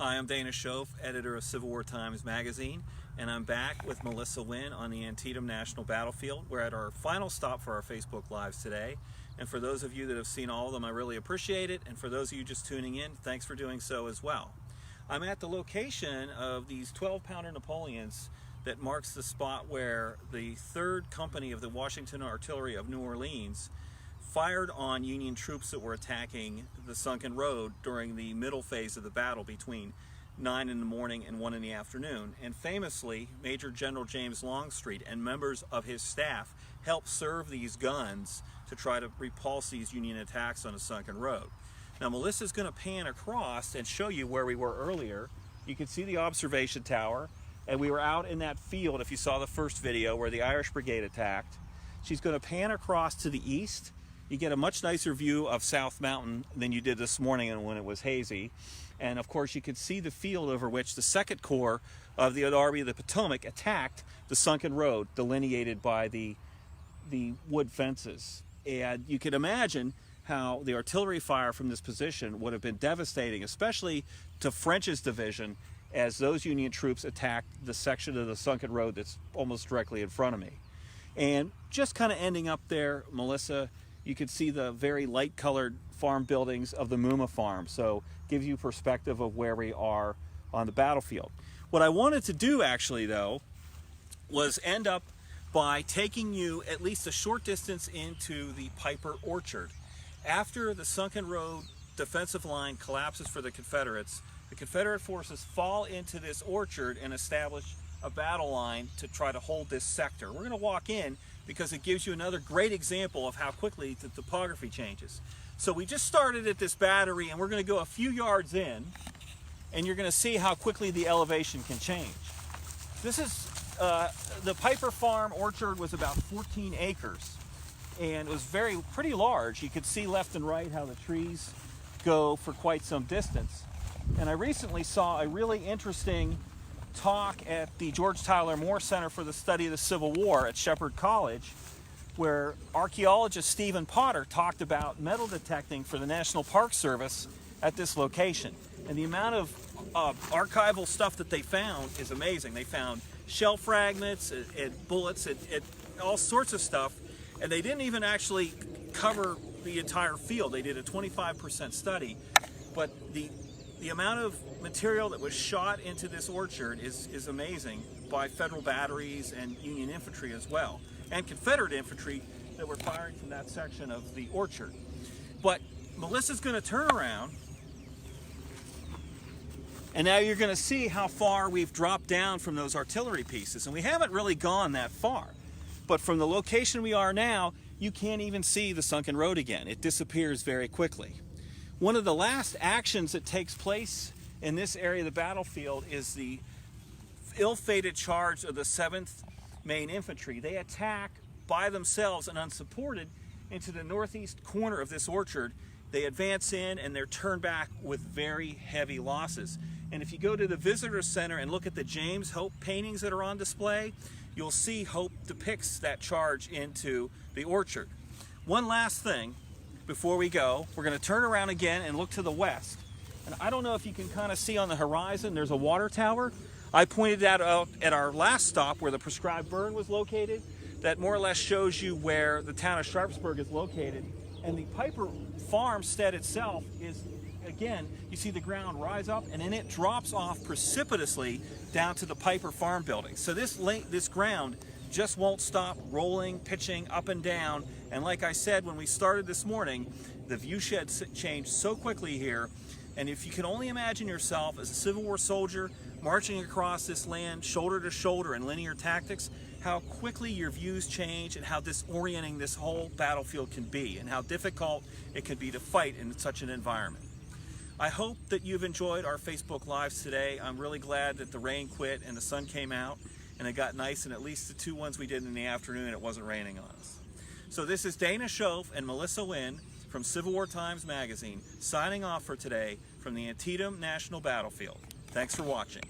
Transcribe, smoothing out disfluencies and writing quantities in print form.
Hi, I'm Dana Shoaf, editor of Civil War Times magazine, and I'm back with Melissa Winn on the Antietam National Battlefield. We're at our final stop for our Facebook Lives today, and for those of you that have seen all of them, I really appreciate it, and for those of you just tuning in, thanks for doing so as well. I'm at the location of these 12-pounder Napoleons that marks the spot where the 3rd Company of the Washington Artillery of New Orleans fired on Union troops that were attacking the sunken road during the middle phase of the battle between 9 in the morning and 1 in the afternoon. And famously, Major General James Longstreet and members of his staff helped serve these guns to try to repulse these Union attacks on the sunken road. Now, Melissa's going to pan across and show you where we were earlier. You can see the observation tower, and we were out in that field, if you saw the first video, where the Irish Brigade attacked. She's going to pan across to the east. You get a much nicer view of South Mountain than you did this morning when it was hazy. And of course you could see the field over which the 2nd Corps of the Army of the Potomac attacked the sunken road delineated by the wood fences. And you can imagine how the artillery fire from this position would have been devastating, especially to French's division, as those Union troops attacked the section of the sunken road that's almost directly in front of me. And just kind of ending up there, Melissa, you can see the very light colored farm buildings of the Muma farm, so gives you perspective of where we are on the battlefield. What I wanted to do actually though was end up by taking you at least a short distance into the Piper Orchard. After the sunken road defensive line collapses for the Confederates, the Confederate forces fall into this orchard and establish a battle line to try to hold this sector. We're going to walk in because it gives you another great example of how quickly the topography changes. So we just started at this battery, and we're going to go a few yards in, and you're going to see how quickly the elevation can change. This is the Piper Farm orchard was about 14 acres, and it was pretty large. You could see left and right how the trees go for quite some distance. And I recently saw a really interesting talk at the George Tyler Moore Center for the Study of the Civil War at Shepherd College, where archaeologist Stephen Potter talked about metal detecting for the National Park Service at this location. And the amount of archival stuff that they found is amazing. They found shell fragments and bullets and all sorts of stuff, and they didn't even actually cover the entire field. They did a 25% study, but the amount of material that was shot into this orchard is amazing by Federal batteries and Union infantry as well, and Confederate infantry that were firing from that section of the orchard. But Melissa's going to turn around, and now you're going to see how far we've dropped down from those artillery pieces, and we haven't really gone that far. But from the location we are now, you can't even see the sunken road again. It disappears very quickly. One of the last actions that takes place in this area of the battlefield is the ill-fated charge of the 7th Maine Infantry. They attack by themselves and unsupported into the northeast corner of this orchard. They advance in and they're turned back with very heavy losses. And if you go to the visitor center and look at the James Hope paintings that are on display, you'll see Hope depicts that charge into the orchard. One last thing before we go, we're going to turn around again and look to the west. And I don't know if you can kind of see on the horizon, there's a water tower. I pointed that out at our last stop where the prescribed burn was located. That more or less shows you where the town of Sharpsburg is located. And the Piper farmstead itself is, again, you see the ground rise up and then it drops off precipitously down to the Piper farm building. So this ground just won't stop rolling, pitching up and down. And like I said when we started this morning, the viewshed changed so quickly here. And if you can only imagine yourself as a Civil War soldier marching across this land shoulder to shoulder in linear tactics, how quickly your views change and how disorienting this whole battlefield can be and how difficult it can be to fight in such an environment. I hope that you've enjoyed our Facebook Lives today. I'm really glad that the rain quit and the sun came out and it got nice, and at least the 2 ones we did in the afternoon, it wasn't raining on us. So this is Dana Shoaf and Melissa Winn from Civil War Times magazine signing off for today from the Antietam National Battlefield. Thanks for watching.